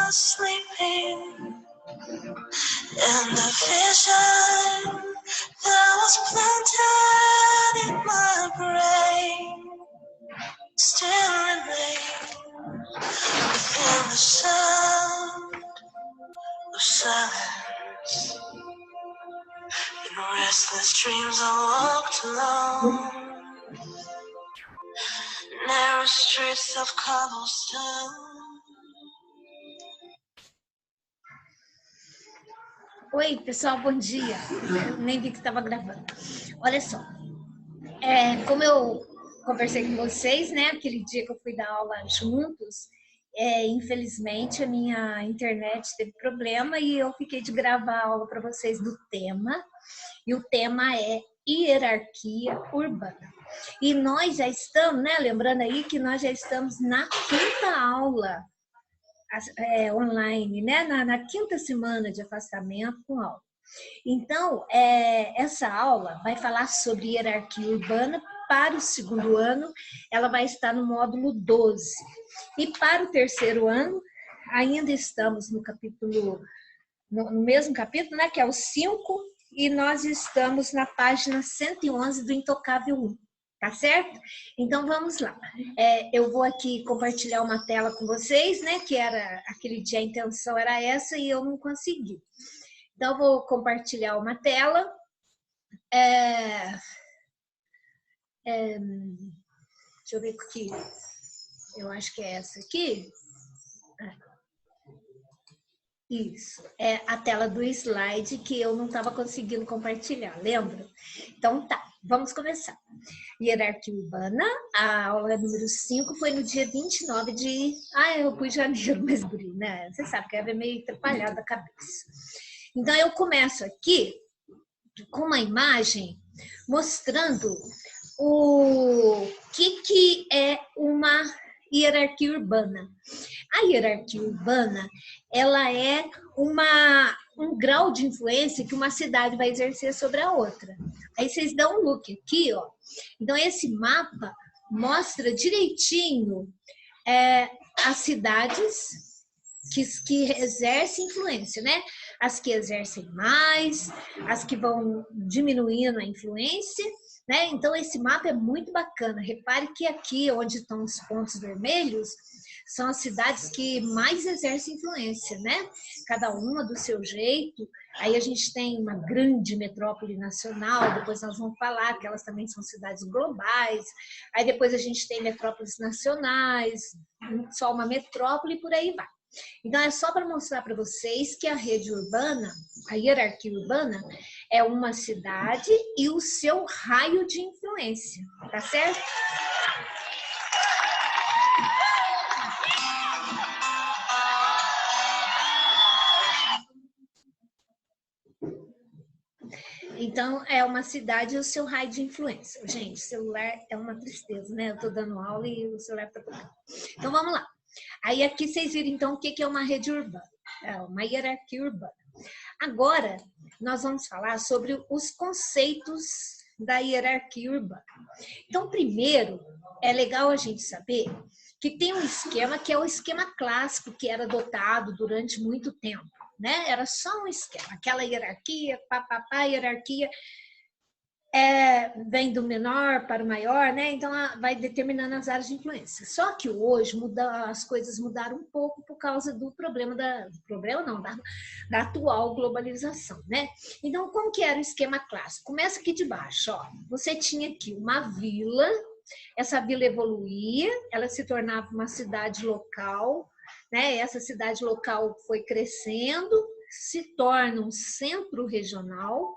was sleeping, and the vision that was planted in my brain still remains within the sound of silence. In restless dreams I walked alone, narrow streets of cobblestone. Oi, pessoal, bom dia. Eu nem vi que estava gravando. Olha só, como eu conversei com vocês, né, aquele dia que eu fui dar aula juntos, infelizmente a minha internet teve problema e eu fiquei de gravar a aula para vocês do tema, e o tema é hierarquia urbana. E nós já estamos, né, lembrando aí que nós já estamos na quinta aula online, né, na quinta semana de afastamento com aula. Então, essa aula vai falar sobre hierarquia urbana para o segundo ano, ela vai estar no módulo 12. E para o terceiro ano, ainda estamos no capítulo, no mesmo capítulo, né, que é o 5, e nós estamos na página 111 do Intocável 1. Tá certo? Então, vamos lá. Eu vou aqui compartilhar uma tela com vocês, né? Que era, aquele dia a intenção era essa e eu não consegui. Então, eu vou compartilhar uma tela. Deixa eu ver aqui. Eu acho que é essa aqui. Isso, é a tela do slide que eu não estava conseguindo compartilhar, lembra? Então tá, vamos começar. Hierarquia urbana, a aula número 5 foi no dia 29 de... eu pus janeiro, mas guri, né? Você sabe que é meio atrapalhada a cabeça. Então eu começo aqui com uma imagem mostrando o que é uma hierarquia urbana. A hierarquia urbana, ela é um grau de influência que uma cidade vai exercer sobre a outra. Aí vocês dão um look aqui, ó. Então, esse mapa mostra direitinho as cidades que exercem influência, né? As que exercem mais, as que vão diminuindo a influência, né? Então, esse mapa é muito bacana. Repare que aqui, onde estão os pontos vermelhos, são as cidades que mais exercem influência, né? Cada uma do seu jeito. Aí a gente tem uma grande metrópole nacional, depois nós vamos falar que elas também são cidades globais. Aí depois a gente tem metrópoles nacionais, só uma metrópole e por aí vai. Então, é só para mostrar para vocês que a rede urbana, a hierarquia urbana, é uma cidade e o seu raio de influência, tá certo? Então, é uma cidade e o seu raio de influência. Gente, celular é uma tristeza, né? Eu tô dando aula e o celular tá tocando. Então, vamos lá. Aí aqui vocês viram, então, o que é uma rede urbana. É uma hierarquia urbana. Agora, nós vamos falar sobre os conceitos da hierarquia urbana. Então, primeiro, é legal a gente saber que tem um esquema que é o esquema clássico que era adotado durante muito tempo, né? Era só um esquema, aquela hierarquia, hierarquia vem do menor para o maior, né? Então vai determinando as áreas de influência. Só que hoje as coisas mudaram um pouco por causa do da atual globalização, né? Então, como que era o esquema clássico? Começa aqui de baixo, ó. Você tinha aqui uma vila, essa vila evoluía, ela se tornava uma cidade local, né? Essa cidade local foi crescendo, se torna um centro regional.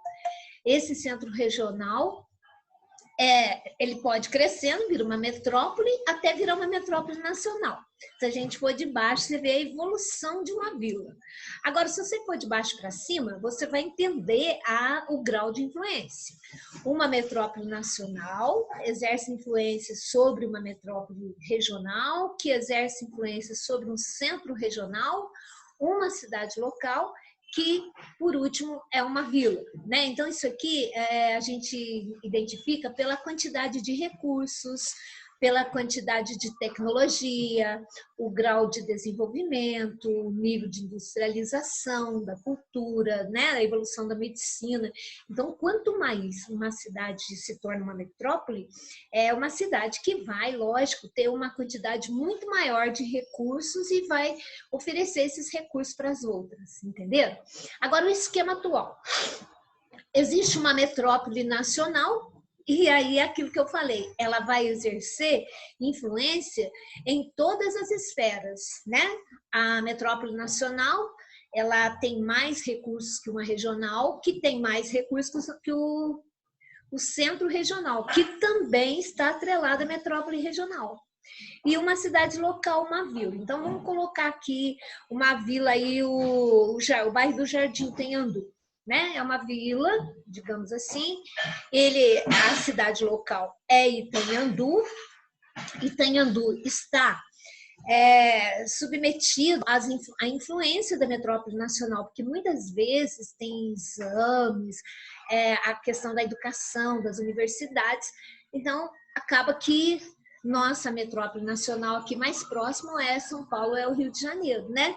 Esse centro regional, ele pode crescendo, vira uma metrópole, até virar uma metrópole nacional. Se a gente for de baixo, você vê a evolução de uma vila. Agora, se você for de baixo para cima, você vai entender o grau de influência. Uma metrópole nacional exerce influência sobre uma metrópole regional, que exerce influência sobre um centro regional, uma cidade local, que, por último, é uma vila, né? Então, isso aqui a gente identifica pela quantidade de recursos, pela quantidade de tecnologia, o grau de desenvolvimento, o nível de industrialização da cultura, né, a evolução da medicina. Então, quanto mais uma cidade se torna uma metrópole, é uma cidade que vai, lógico, ter uma quantidade muito maior de recursos e vai oferecer esses recursos para as outras, entenderam? Agora, o esquema atual. Existe uma metrópole nacional, e aí é aquilo que eu falei, ela vai exercer influência em todas as esferas, né? A metrópole nacional, ela tem mais recursos que uma regional, que tem mais recursos que o centro regional, que também está atrelado à metrópole regional. E uma cidade local, uma vila. Então, vamos colocar aqui uma vila aí, o bairro do Jardim Tenhandu. Né? É uma vila, digamos assim. A cidade local é Itanhandu. Itanhandu está submetido à influência da metrópole nacional, porque muitas vezes tem exames, a questão da educação, das universidades. Então, acaba que nossa metrópole nacional aqui mais próximo é São Paulo, é o Rio de Janeiro, né?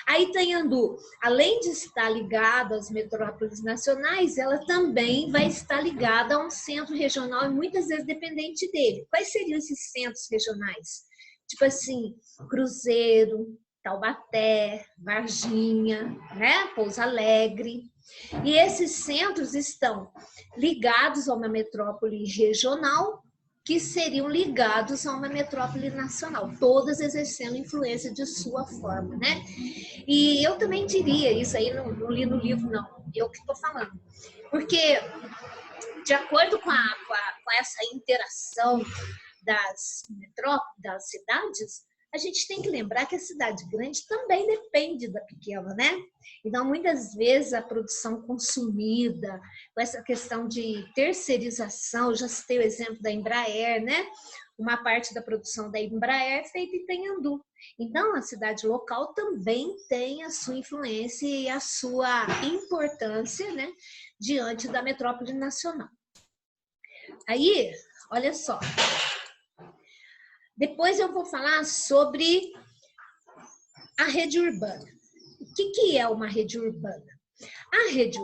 A Itanhandu, além de estar ligada às metrópoles nacionais, ela também vai estar ligada a um centro regional e muitas vezes dependente dele. Quais seriam esses centros regionais? Tipo assim, Cruzeiro, Taubaté, Varginha, né? Pouso Alegre. E esses centros estão ligados a uma metrópole regional, que seriam ligados a uma metrópole nacional, todas exercendo influência de sua forma, né? E eu também diria, isso aí não li no livro, não, eu que estou falando, porque de acordo com essa interação das cidades, a gente tem que lembrar que a cidade grande também depende da pequena, né? Então, muitas vezes, a produção consumida, com essa questão de terceirização, eu já citei o exemplo da Embraer, né? Uma parte da produção da Embraer é feita em Itanhandu. Então, a cidade local também tem a sua influência e a sua importância, né? Diante da metrópole nacional. Aí, olha só. Depois eu vou falar sobre a rede urbana. O que é uma rede urbana? A rede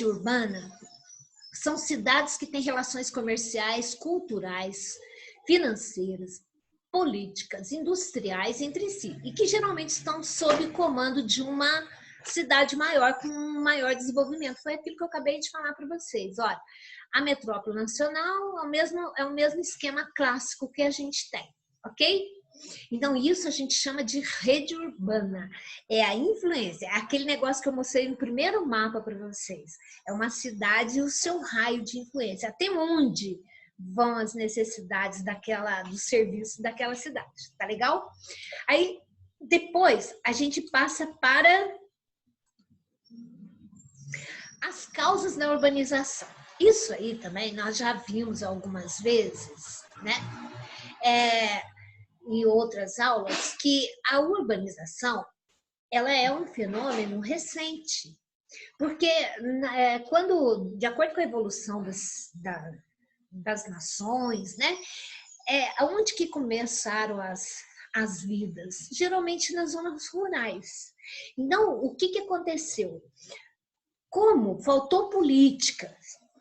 urbana são cidades que têm relações comerciais, culturais, financeiras, políticas, industriais entre si e que geralmente estão sob comando de uma cidade maior com um maior desenvolvimento. Foi aquilo que eu acabei de falar para vocês. Olha, a metrópole nacional é o mesmo esquema clássico que a gente tem, ok? Então, isso a gente chama de rede urbana. É a influência, é aquele negócio que eu mostrei no primeiro mapa para vocês. É uma cidade e o seu raio de influência. Até onde vão as necessidades do serviço daquela cidade, tá legal? Aí, depois, a gente passa para as causas da urbanização. Isso aí também nós já vimos algumas vezes, né? Em outras aulas, que a urbanização ela é um fenômeno recente, porque quando, de acordo com a evolução das nações, né? Onde que começaram as vidas? Geralmente nas zonas rurais. Então, o que aconteceu? Como faltou política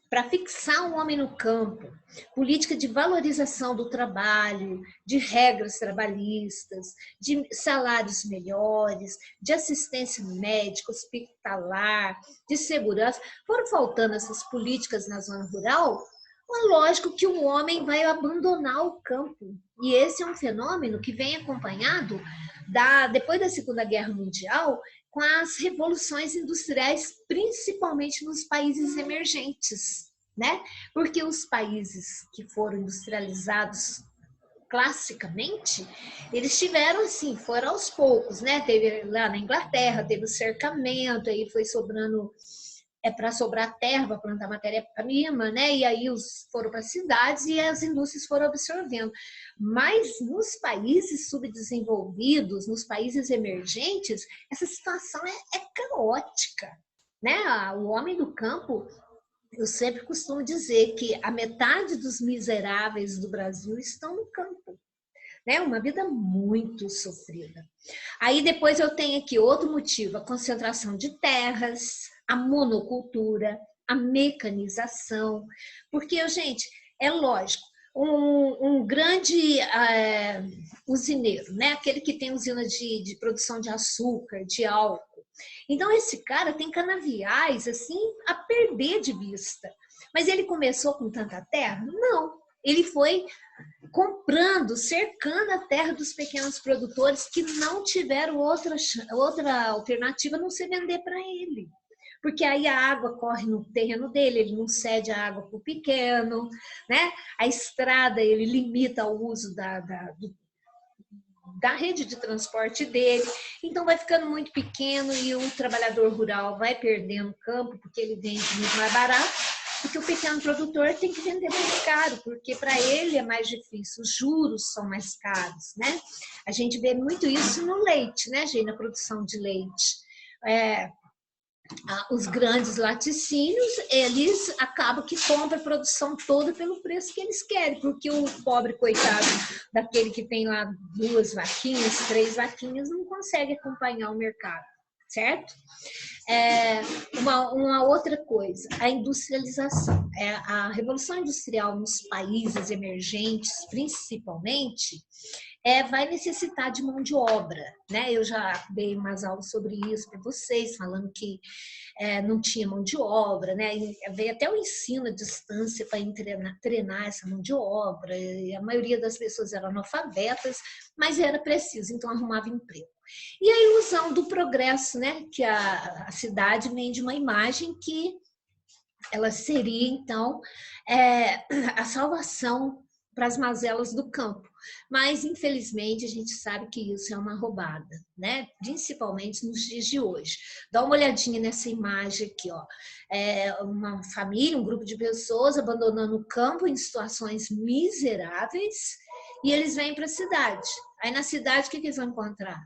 para fixar o homem no campo, política de valorização do trabalho, de regras trabalhistas, de salários melhores, de assistência médica, hospitalar, de segurança, foram faltando essas políticas na zona rural, é lógico que o homem vai abandonar o campo. E esse é um fenômeno que vem acompanhado depois da Segunda Guerra Mundial, com as revoluções industriais, principalmente nos países emergentes, né? Porque os países que foram industrializados classicamente, eles tiveram assim, foram aos poucos, né? Teve lá na Inglaterra, teve o cercamento, aí foi sobrando para sobrar terra, para plantar matéria-prima, né? E aí foram para as cidades e as indústrias foram absorvendo. Mas nos países subdesenvolvidos, nos países emergentes, essa situação é caótica, né? O homem do campo Eu sempre costumo dizer que a metade dos miseráveis do Brasil estão no campo, né? Uma vida muito sofrida. Aí depois eu tenho aqui outro motivo, a concentração de terras, a monocultura, a mecanização, porque, gente, é lógico, um grande usineiro, né? Aquele que tem usina de produção de açúcar, de álcool. Então, esse cara tem canaviais, assim, a perder de vista. Mas ele começou com tanta terra? Não. Ele foi comprando, cercando a terra dos pequenos produtores que não tiveram outra alternativa a não ser vender para ele. Porque aí a água corre no terreno dele, ele não cede a água para o pequeno, né? A estrada, ele limita o uso da rede de transporte dele, então vai ficando muito pequeno e o trabalhador rural vai perdendo campo porque ele vende muito mais barato, porque o pequeno produtor tem que vender mais caro, porque para ele é mais difícil, os juros são mais caros, né? A gente vê muito isso no leite, né, gente, na produção de leite. Os grandes laticínios, eles acabam que compram a produção toda pelo preço que eles querem, porque o pobre coitado daquele que tem lá 2 vaquinhas, 3 vaquinhas, não consegue acompanhar o mercado, certo? Uma outra coisa, a industrialização. A revolução industrial nos países emergentes, principalmente, vai necessitar de mão de obra, né? Eu já dei umas aulas sobre isso para vocês, falando que não tinha mão de obra, né? E veio até o ensino à distância para treinar essa mão de obra, e a maioria das pessoas eram analfabetas, mas era preciso, então arrumava emprego. E a ilusão do progresso, né? Que a cidade vende uma imagem que ela seria, então, a salvação para as mazelas do campo. Mas, infelizmente, a gente sabe que isso é uma roubada, né? Principalmente nos dias de hoje. Dá uma olhadinha nessa imagem aqui, ó. Uma família, um grupo de pessoas abandonando o campo em situações miseráveis e eles vêm para a cidade. Aí, na cidade, o que eles vão encontrar?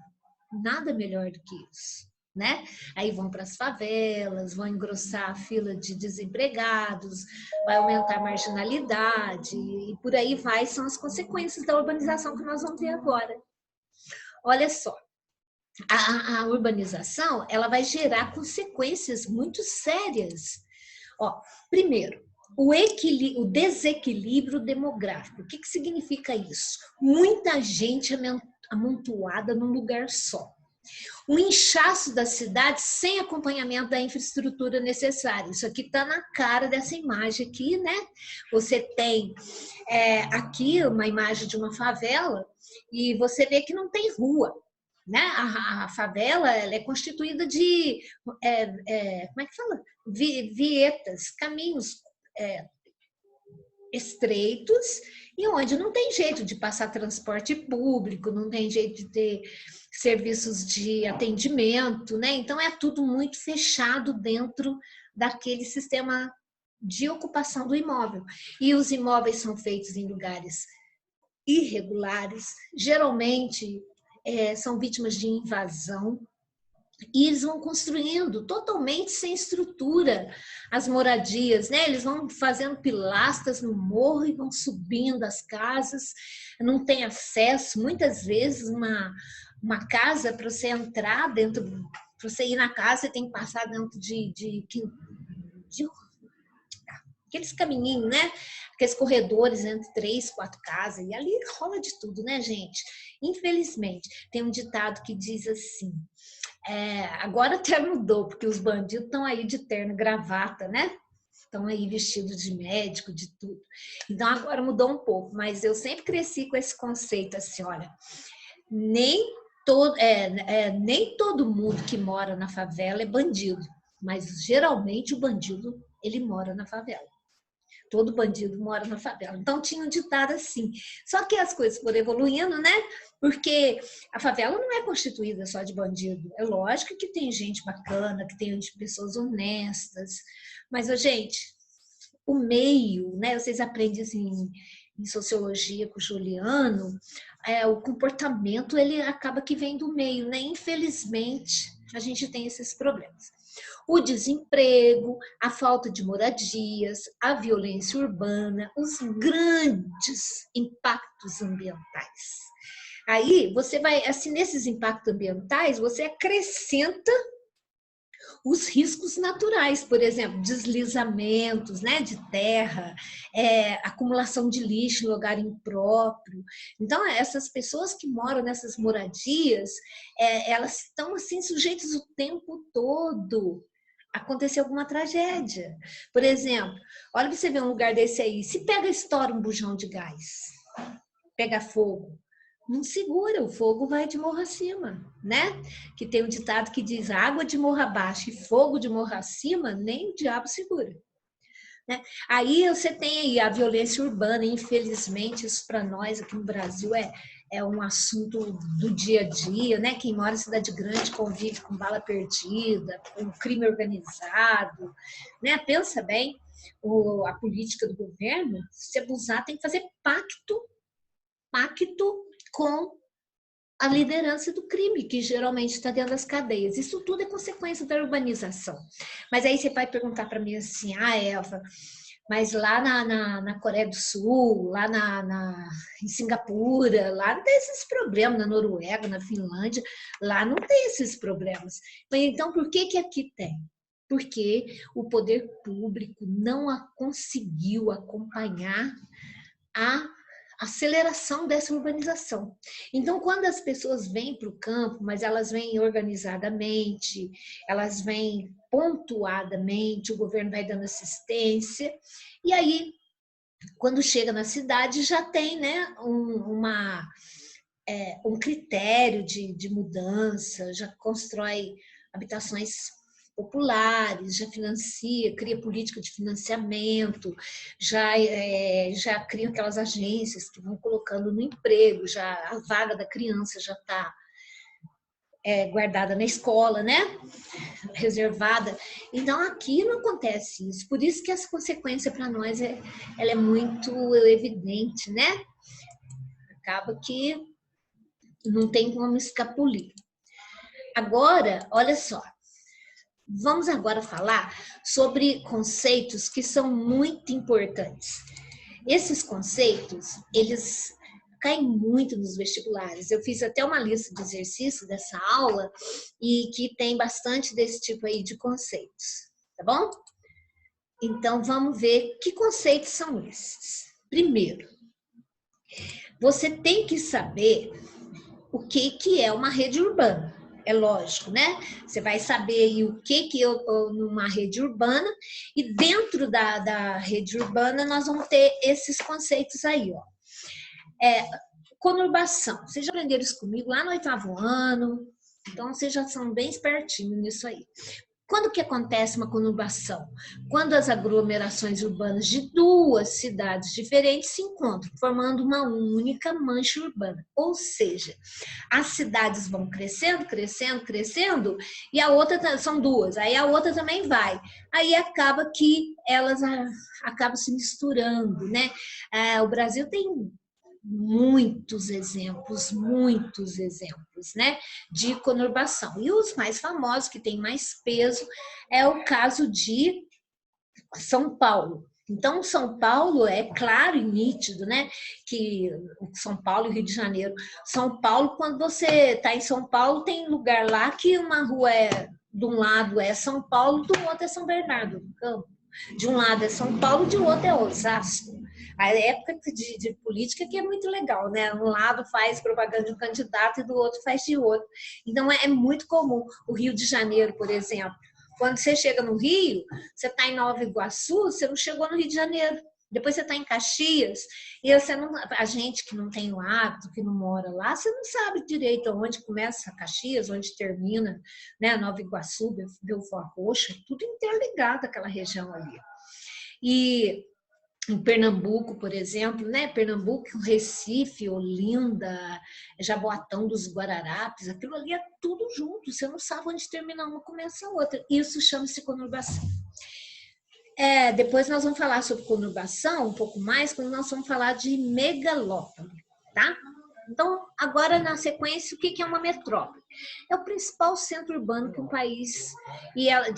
Nada melhor do que isso. Né? Aí vão para as favelas, vão engrossar a fila de desempregados, vai aumentar a marginalidade e por aí vai, são as consequências da urbanização que nós vamos ver agora. Olha só, a urbanização ela vai gerar consequências muito sérias. Ó, primeiro, o desequilíbrio demográfico. O que significa isso? Muita gente amontoada num lugar só. O inchaço da cidade sem acompanhamento da infraestrutura necessária. Isso aqui está na cara dessa imagem aqui, né? Você tem aqui uma imagem de uma favela e você vê que não tem rua, né? A favela ela é constituída de, como é que fala? Vietas, caminhos estreitos e onde não tem jeito de passar transporte público, não tem jeito de ter serviços de atendimento, né? Então é tudo muito fechado dentro daquele sistema de ocupação do imóvel. E os imóveis são feitos em lugares irregulares, geralmente são vítimas de invasão, e eles vão construindo totalmente sem estrutura as moradias, né? Eles vão fazendo pilastras no morro e vão subindo as casas, não tem acesso, muitas vezes uma casa para você entrar dentro, para você ir na casa, você tem que passar dentro de aqueles caminhinhos, né? Aqueles corredores entre 3, 4 casas, e ali rola de tudo, né, gente? Infelizmente, tem um ditado que diz assim, agora até mudou, porque os bandidos estão aí de terno, gravata, né? Estão aí vestidos de médico, de tudo. Então agora mudou um pouco, mas eu sempre cresci com esse conceito assim, olha, nem todo mundo que mora na favela é bandido, mas geralmente o bandido, ele mora na favela. Todo bandido mora na favela. Então tinha um ditado assim. Só que as coisas foram evoluindo, né? Porque a favela não é constituída só de bandido. É lógico que tem gente bacana, que tem pessoas honestas. Mas, gente, o meio, né? Vocês aprendem assim, em sociologia com o Juliano, o comportamento ele acaba que vem do meio, né? Infelizmente, a gente tem esses problemas. O desemprego, a falta de moradias, a violência urbana, os grandes impactos ambientais. Aí você vai, assim, nesses impactos ambientais, você acrescenta os riscos naturais, por exemplo, deslizamentos, né, de terra, acumulação de lixo em lugar impróprio. Então, essas pessoas que moram nessas moradias, elas estão assim sujeitas o tempo todo a acontecer alguma tragédia. Por exemplo, olha para você ver um lugar desse aí, se pega e estoura um bujão de gás, pega fogo, não segura, o fogo vai de morro acima, né? Que tem um ditado que diz: água de morro abaixo e fogo de morro acima, nem o diabo segura. Né? Aí você tem aí a violência urbana, infelizmente, isso para nós aqui no Brasil é um assunto do dia a dia, né? Quem mora em cidade grande convive com bala perdida, com crime organizado, né? Pensa bem, a política do governo, se abusar, tem que fazer pacto com a liderança do crime, que geralmente está dentro das cadeias. Isso tudo é consequência da urbanização. Mas aí você vai perguntar para mim assim, Elva, mas lá na Coreia do Sul, lá em Singapura, lá não tem esses problemas, na Noruega, na Finlândia, lá não tem esses problemas. Então, por que aqui tem? Porque o poder público não conseguiu acompanhar a aceleração dessa urbanização. Então, quando as pessoas vêm para o campo, mas elas vêm organizadamente, elas vêm pontuadamente, o governo vai dando assistência, e aí, quando chega na cidade, já tem, né, um critério de mudança, já constrói habitações populares, já financia, cria política de financiamento, já cria aquelas agências que vão colocando no emprego, já a vaga da criança já está guardada na escola, né? Reservada. Então, aqui não acontece isso. Por isso que essa consequência para nós ela é muito evidente, né? Acaba que não tem como escapulir. Agora, olha só, vamos agora falar sobre conceitos que são muito importantes. Esses conceitos, eles caem muito nos vestibulares. Eu fiz até uma lista de exercícios dessa aula e que tem bastante desse tipo aí de conceitos, tá bom? Então, vamos ver que conceitos são esses. Primeiro, você tem que saber o que é uma rede urbana. É lógico, né? Você vai saber aí o que é numa rede urbana e dentro da rede urbana nós vamos ter esses conceitos aí, ó. Conurbação. Vocês já aprenderam isso comigo lá no 8º ano, então vocês já são bem espertinhos nisso aí. Quando que acontece uma conurbação? Quando as aglomerações urbanas de duas cidades diferentes se encontram, formando uma única mancha urbana. Ou seja, as cidades vão crescendo, crescendo, crescendo, e a outra são duas, aí a outra também vai. Aí acaba que elas acabam se misturando, né? O Brasil tem muitos exemplos, né, de conurbação. E os mais famosos, que têm mais peso, é o caso de São Paulo. Então, São Paulo é claro e nítido, né? Que São Paulo e Rio de Janeiro. São Paulo, quando você está em São Paulo, tem lugar lá que uma rua de um lado é São Paulo, do outro é São Bernardo do Campo. De um lado é São Paulo, de outro é Osasco. A época de política que é muito legal, né? Um lado faz propaganda de um candidato e do outro faz de outro. Então, é muito comum. O Rio de Janeiro, por exemplo, quando você chega no Rio, você está em Nova Iguaçu, você não chegou no Rio de Janeiro. Depois você está em Caxias, e você não, a gente que não tem o hábito, que não mora lá, você não sabe direito onde começa Caxias, onde termina, né? Nova Iguaçu, Belford Roxo, tudo interligado aquela região ali. E em Pernambuco, por exemplo, né? Pernambuco, Recife, Olinda, Jaboatão dos Guararapes, aquilo ali é tudo junto, você não sabe onde termina uma, começa a outra. Isso chama-se conurbação. Depois nós vamos falar sobre conurbação um pouco mais, quando nós vamos falar de megalópole, tá? Então, agora na sequência, o que é uma metrópole? É o principal centro urbano que um país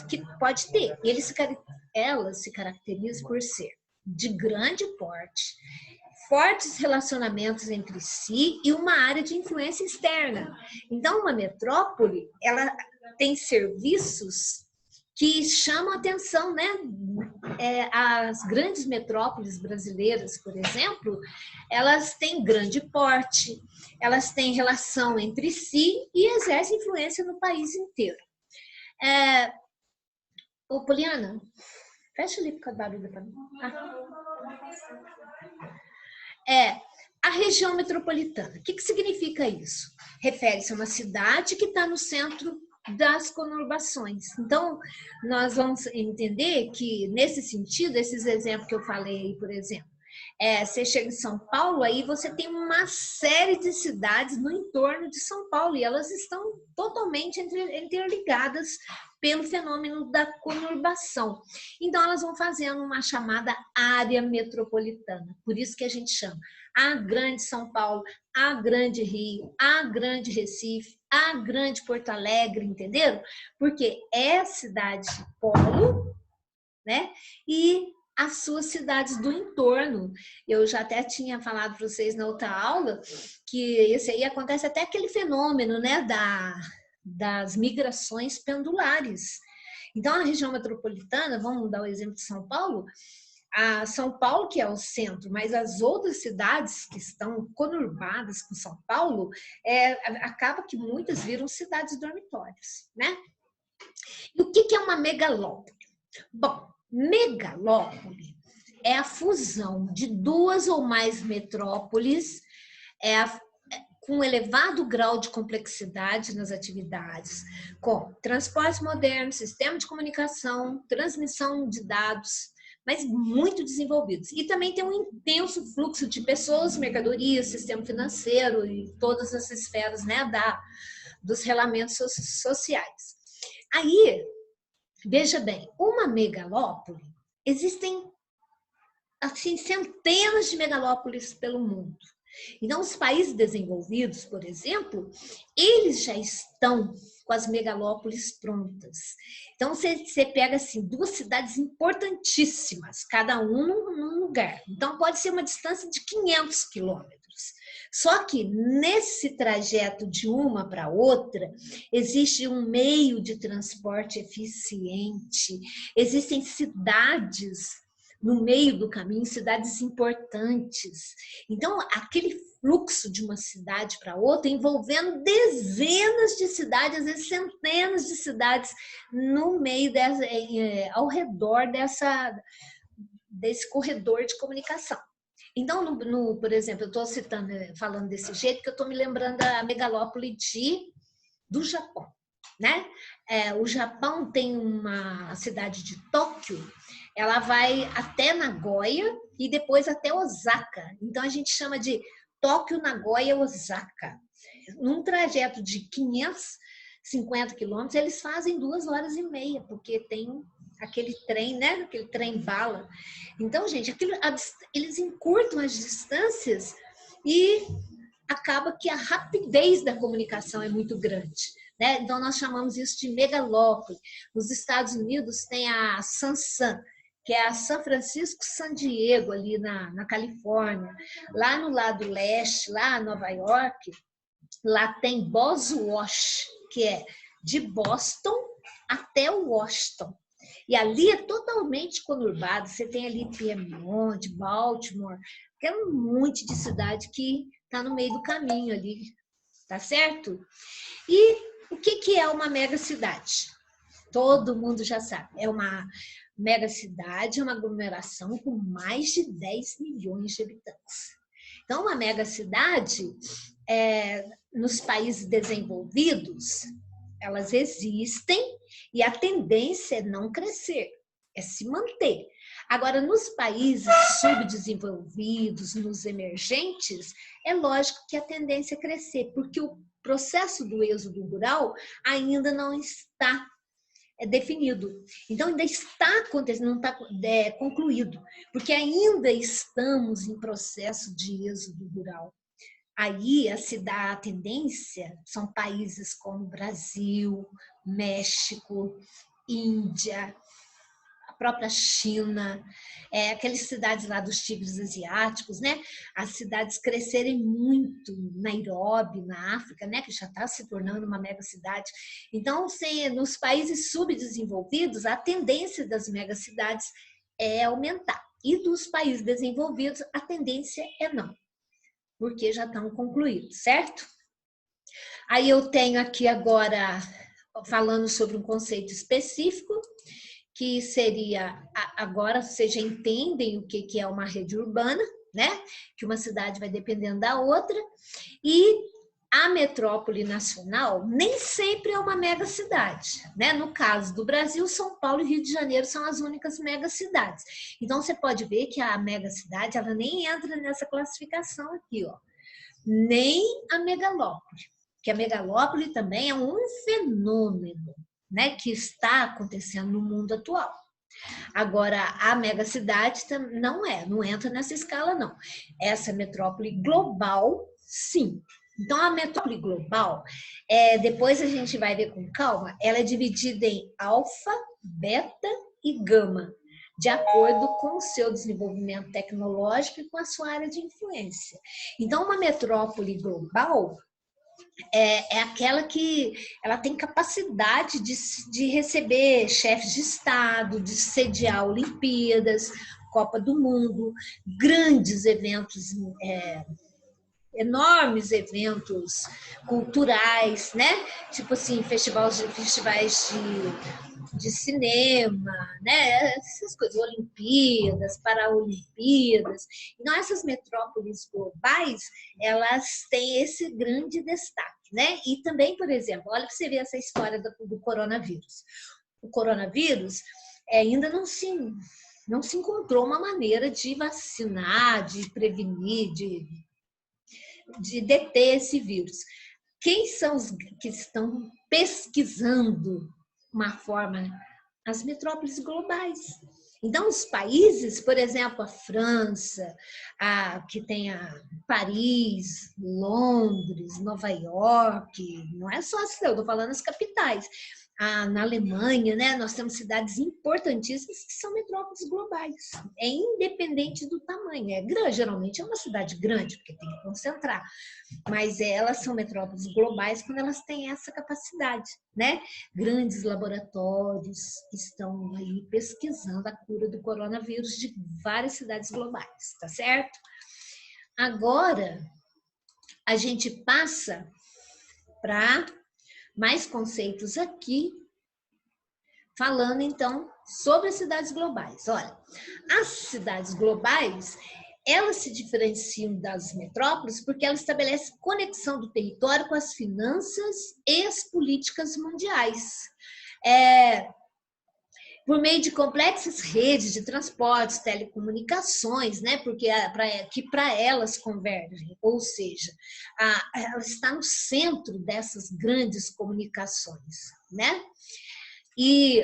que pode ter. Ela se caracteriza por ser de grande porte, fortes relacionamentos entre si e uma área de influência externa. Então, uma metrópole, ela tem serviços que chamam a atenção, né? As grandes metrópoles brasileiras, por exemplo, elas têm grande porte, elas têm relação entre si e exercem influência no país inteiro. Ô, Poliana, fecha ali por causa do barulho para mim. A região metropolitana. O que significa isso? Refere-se a uma cidade que está no centro das conurbações. Então, nós vamos entender que, nesse sentido, esses exemplos que eu falei, por exemplo, você chega em São Paulo, aí você tem uma série de cidades no entorno de São Paulo, e elas estão totalmente interligadas pelo fenômeno da conurbação. Então, elas vão fazendo uma chamada área metropolitana. Por isso que a gente chama a Grande São Paulo, a Grande Rio, a Grande Recife, a Grande Porto Alegre, entenderam? Porque é cidade polo, né? E as suas cidades do entorno. Eu já até tinha falado para vocês na outra aula que esse aí acontece até aquele fenômeno, né, das migrações pendulares. Então, a região metropolitana, vamos dar o exemplo de São Paulo, a São Paulo, que é o centro, mas as outras cidades que estão conurbadas com São Paulo, acaba que muitas viram cidades dormitórios, né? E o que é uma megalópole? Bom, megalópole é a fusão de duas ou mais metrópoles com elevado grau de complexidade nas atividades, com transporte moderno, sistema de comunicação, transmissão de dados, mas muito desenvolvidos. E também tem um intenso fluxo de pessoas, mercadorias, sistema financeiro e todas as esferas, né, dos relamentos sociais. Aí, veja bem, uma megalópole, existem assim, centenas de megalópolis pelo mundo. Então, os países desenvolvidos, por exemplo, eles já estão com as megalópolis prontas. Então, você pega assim, duas cidades importantíssimas, cada um num lugar. Então, pode ser uma distância de 500 quilômetros. Só que nesse trajeto de uma para outra, existe um meio de transporte eficiente, existem cidades no meio do caminho, cidades importantes. Então, aquele fluxo de uma cidade para outra, envolvendo dezenas de cidades, às vezes centenas de cidades, no meio ao redor desse corredor de comunicação. Então, por exemplo, eu estou falando desse jeito, porque eu estou me lembrando da megalópole do Japão, né? O Japão tem uma cidade de Tóquio, ela vai até Nagoya e depois até Osaka. Então, a gente chama de Tóquio, Nagoya, Osaka. Num trajeto de 550 quilômetros, eles fazem 2h30, porque tem aquele trem, né? Aquele trem-bala. Então, gente, eles encurtam as distâncias e acaba que a rapidez da comunicação é muito grande, né? Então, nós chamamos isso de megalópole. Nos Estados Unidos tem a San, que é a São Francisco San Diego, ali na Califórnia. Lá no lado leste, lá em Nova York, lá tem Boswash, que é de Boston até Washington. E ali é totalmente conurbado. Você tem ali Piedmont, Baltimore, que é um monte de cidade que está no meio do caminho ali, tá certo? E o que é uma megacidade? Todo mundo já sabe. É uma megacidade, é uma aglomeração com mais de 10 milhões de habitantes. Então, uma megacidade, nos países desenvolvidos, elas existem e a tendência é não crescer, é se manter. Agora, nos países subdesenvolvidos, nos emergentes, é lógico que a tendência é crescer, porque o processo do êxodo rural ainda não está definido. Então, ainda está acontecendo, não está concluído, porque ainda estamos em processo de êxodo rural. Aí a tendência são países como Brasil, México, Índia, a própria China, aquelas cidades lá dos tigres asiáticos, né? As cidades crescerem muito, Nairobi, na África, né? Que já está se tornando uma mega cidade. Então, nos países subdesenvolvidos, a tendência das megacidades é aumentar. E dos países desenvolvidos, a tendência é não, porque já estão concluídos, certo? Aí eu tenho aqui agora, falando sobre um conceito específico, que seria, agora vocês já entendem o que é uma rede urbana, né? Que uma cidade vai dependendo da outra, e a metrópole nacional nem sempre é uma megacidade, né? No caso do Brasil, São Paulo e Rio de Janeiro são as únicas megacidades. Então, você pode ver que a megacidade, ela nem entra nessa classificação aqui, ó. Nem a megalópole, que a megalópole também é um fenômeno, né, que está acontecendo no mundo atual. Agora, a megacidade não entra nessa escala, não. Essa metrópole global, sim. Então, a metrópole global, depois a gente vai ver com calma, ela é dividida em alfa, beta e gama, de acordo com o seu desenvolvimento tecnológico e com a sua área de influência. Então, uma metrópole global é aquela que ela tem capacidade de receber chefes de Estado, de sediar Olimpíadas, Copa do Mundo, grandes eventos, enormes eventos culturais, né? Tipo assim, festivais de cinema, né? Essas coisas, Olimpíadas, Paraolimpíadas. Então, essas metrópoles globais, elas têm esse grande destaque, né? E também, por exemplo, olha para você ver essa história do coronavírus. O coronavírus ainda não se encontrou uma maneira de vacinar, de prevenir, de deter esse vírus. Quem são os que estão pesquisando uma forma? As metrópoles globais. Então, os países, por exemplo, a França, que tem a Paris, Londres, Nova York, não é só assim, eu estou falando as capitais. Na Alemanha, né, nós temos cidades importantíssimas que são metrópoles globais. É independente do tamanho. É grande, geralmente é uma cidade grande, porque tem que concentrar. Mas elas são metrópoles globais quando elas têm essa capacidade, né? Grandes laboratórios estão aí pesquisando a cura do coronavírus de várias cidades globais, tá certo? Agora, a gente passa para mais conceitos aqui, falando então sobre as cidades globais. Olha, as cidades globais, elas se diferenciam das metrópoles porque elas estabelecem conexão do território com as finanças e as políticas mundiais. Por meio de complexas redes de transportes, telecomunicações, né? Porque para elas convergem, ou seja, ela está no centro dessas grandes comunicações, né? E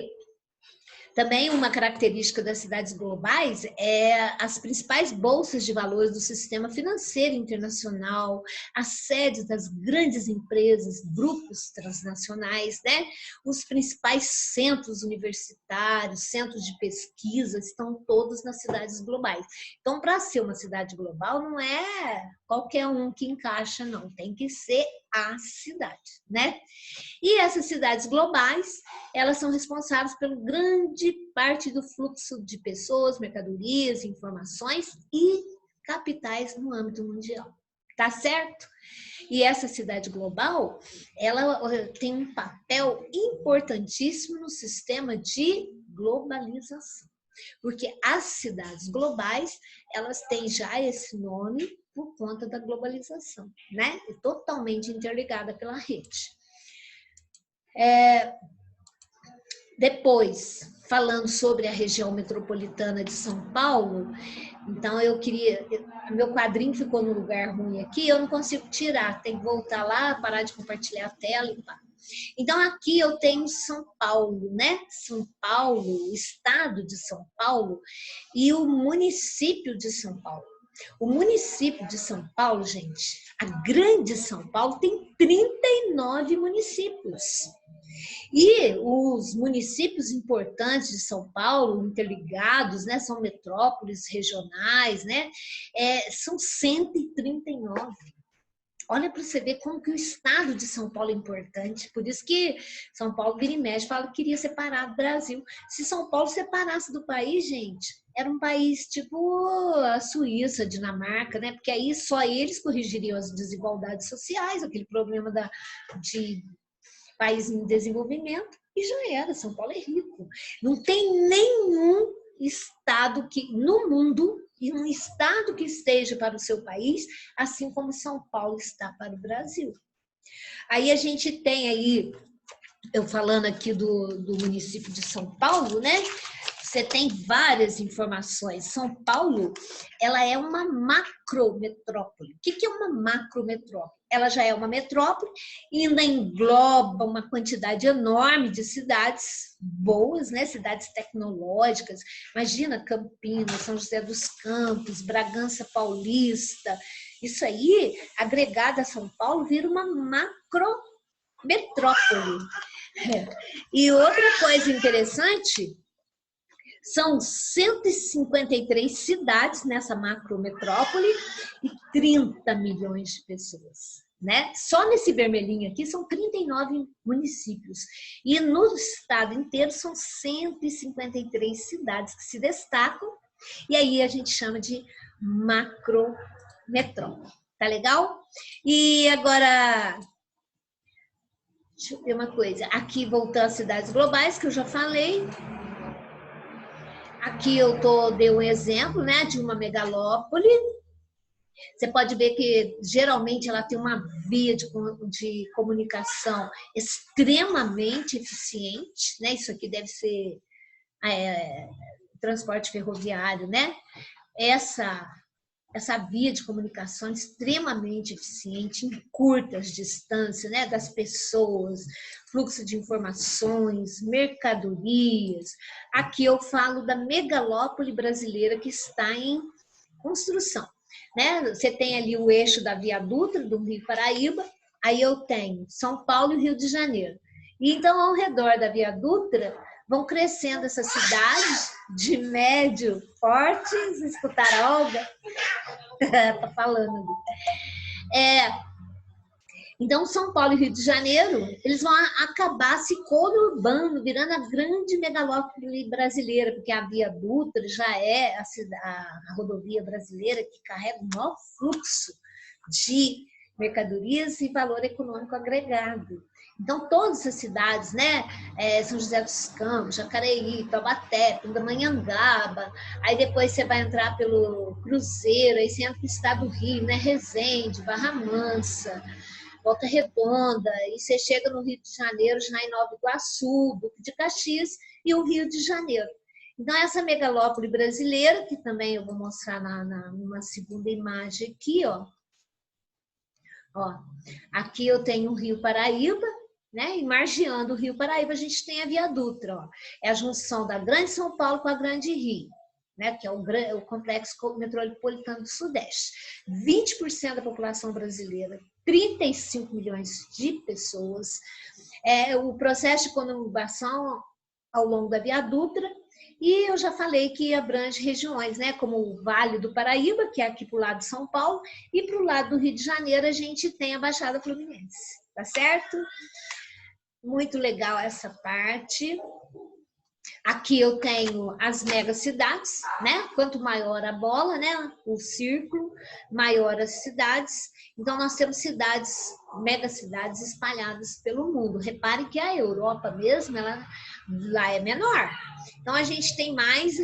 também uma característica das cidades globais é as principais bolsas de valores do sistema financeiro internacional, as sedes das grandes empresas, grupos transnacionais, né? Os principais centros universitários, centros de pesquisa estão todos nas cidades globais. Então, para ser uma cidade global, não é qualquer um que encaixa, não. Tem que ser a cidade, né? E essas cidades globais, elas são responsáveis pela grande parte do fluxo de pessoas, mercadorias, informações e capitais no âmbito mundial. Tá certo? E essa cidade global, ela tem um papel importantíssimo no sistema de globalização. Porque as cidades globais, elas têm já esse nome por conta da globalização, né? É totalmente interligada pela rede. Depois, falando sobre a região metropolitana de São Paulo, então meu quadrinho ficou num lugar ruim aqui, eu não consigo tirar, tem que voltar lá, parar de compartilhar a tela e pá. Então, aqui eu tenho São Paulo, né? São Paulo, o estado de São Paulo e o município de São Paulo. O município de São Paulo, gente, a grande São Paulo tem 39 municípios. E os municípios importantes de São Paulo, interligados, né, são metrópoles regionais, né, são 139. Olha para você ver como que o estado de São Paulo é importante. Por isso que São Paulo vira e mexe, fala que queria separar do Brasil. Se São Paulo separasse do país, gente, era um país tipo a Suíça, a Dinamarca, né? Porque aí só eles corrigiriam as desigualdades sociais, aquele problema de país em desenvolvimento, e já era. São Paulo é rico. Não tem nenhum estado que no mundo, e um estado que esteja para o seu país, assim como São Paulo está para o Brasil. Aí a gente tem aí, eu falando aqui do município de São Paulo, né? Você tem várias informações. São Paulo, ela é uma macrometrópole. O que é uma macrometrópole? Ela já é uma metrópole e ainda engloba uma quantidade enorme de cidades boas, né? Cidades tecnológicas. Imagina Campinas, São José dos Campos, Bragança Paulista. Isso aí, agregado a São Paulo, vira uma macrometrópole. E outra coisa interessante, são 153 cidades nessa macrometrópole e 30 milhões de pessoas, né? Só nesse vermelhinho aqui são 39 municípios. E no estado inteiro são 153 cidades que se destacam. E aí a gente chama de macrometrópole. Tá legal? E agora, deixa eu ver uma coisa. Aqui voltando às cidades globais, que eu já falei. Aqui eu dei um exemplo, né, de uma megalópole. Você pode ver que geralmente ela tem uma via de comunicação extremamente eficiente, né? Isso aqui deve ser transporte ferroviário, né? Essa via de comunicação extremamente eficiente, em curtas distâncias, né, das pessoas, fluxo de informações, mercadorias. Aqui eu falo da megalópole brasileira que está em construção, né? Você tem ali o eixo da Via Dutra, do Rio Paraíba, aí eu tenho São Paulo e Rio de Janeiro. E então, ao redor da Via Dutra, vão crescendo essas cidades de médio porte. Vocês escutaram a Olga? Tá falando. Então, São Paulo e Rio de Janeiro, eles vão acabar se conurbando, virando a grande megalópole brasileira, porque a Via Dutra já é a rodovia brasileira que carrega o maior fluxo de mercadorias e valor econômico agregado. Então, todas essas cidades, né? São José dos Campos, Jacareí, Taubaté, Pindamonhangaba, aí depois você vai entrar pelo Cruzeiro, aí você entra para o estado do Rio, né? Resende, Barra Mansa, Volta Redonda, e você chega no Rio de Janeiro, já em Nova Iguaçu, Duque de Caxias e o Rio de Janeiro. Então, essa megalópole brasileira, que também eu vou mostrar numa segunda imagem aqui, ó. Aqui eu tenho o Rio Paraíba, né? E margeando o Rio Paraíba, a gente tem a Via Dutra, ó. É a junção da Grande São Paulo com a Grande Rio, né? Que é o complexo metropolitano do Sudeste. 20% da população brasileira, 35 milhões de pessoas. O processo de conurbação ao longo da Via Dutra. E eu já falei que abrange regiões, né, como o Vale do Paraíba, que é aqui para o lado de São Paulo, e para o lado do Rio de Janeiro a gente tem a Baixada Fluminense, tá certo? Muito legal essa parte. Aqui eu tenho as megacidades, né? Quanto maior a bola, né? O círculo, maior as cidades. Então, nós temos cidades, megacidades espalhadas pelo mundo. Repare que a Europa mesmo, ela lá é menor. Então, a gente tem mais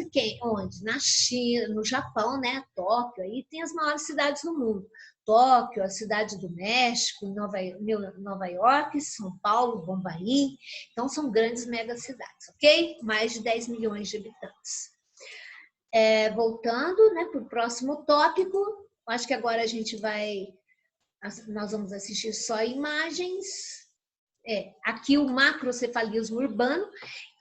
onde? Na China, no Japão, né? Tóquio, aí tem as maiores cidades do mundo. Tóquio, a cidade do México, Nova York, São Paulo, Bombaim. Então, são grandes megacidades, ok? Mais de 10 milhões de habitantes. Voltando, né, para o próximo tópico, acho que agora nós vamos assistir só imagens. Aqui o macrocefalismo urbano,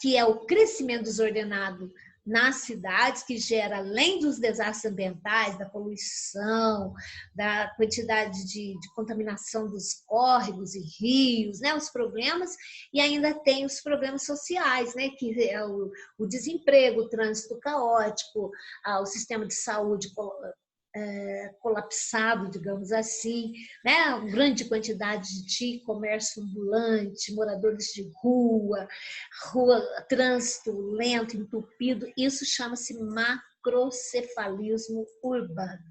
que é o crescimento desordenado nas cidades, que gera, além dos desastres ambientais, da poluição, da quantidade de contaminação dos córregos e rios, né, os problemas, e ainda tem os problemas sociais, né, que é o desemprego, o trânsito caótico, o sistema de saúde colapsado, digamos assim, né? Uma grande quantidade de comércio ambulante, moradores de rua, trânsito lento, entupido, isso chama-se macrocefalismo urbano,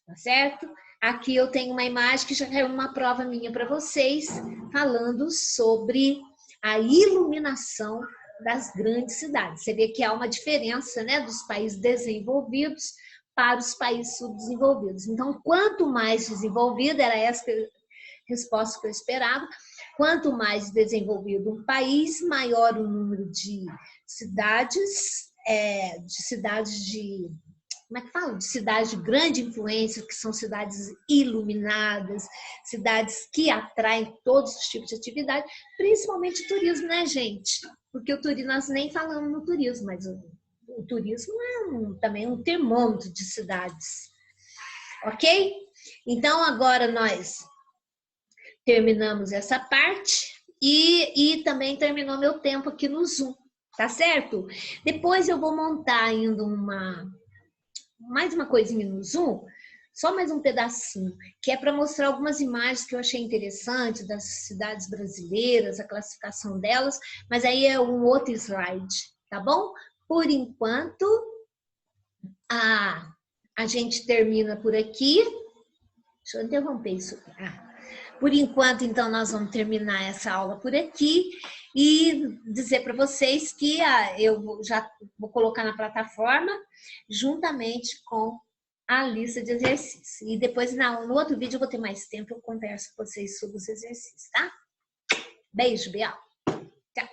tá certo? Aqui eu tenho uma imagem que já é uma prova minha para vocês, falando sobre a iluminação das grandes cidades. Você vê que há uma diferença, né, dos países desenvolvidos para os países subdesenvolvidos. Então, quanto mais desenvolvido, era essa a resposta que eu esperava, quanto mais desenvolvido um país, maior o número de cidades, como é que fala? De cidades de grande influência, que são cidades iluminadas, cidades que atraem todos os tipos de atividade, principalmente turismo, né, gente? Porque o turismo, nós nem falamos no turismo, mas o turismo é também um termômetro de cidades, ok? Então, agora nós terminamos essa parte e também terminou meu tempo aqui no Zoom, tá certo? Depois eu vou montar ainda mais uma coisinha no Zoom, só mais um pedacinho, que é para mostrar algumas imagens que eu achei interessantes das cidades brasileiras, a classificação delas, mas aí é um outro slide, tá bom? Por enquanto, a gente termina por aqui. Deixa eu interromper isso aqui. Por enquanto, então, nós vamos terminar essa aula por aqui e dizer para vocês que eu já vou colocar na plataforma juntamente com a lista de exercícios. E depois, no outro vídeo, eu vou ter mais tempo, eu converso com vocês sobre os exercícios, tá? Beijo, Bial. Tchau.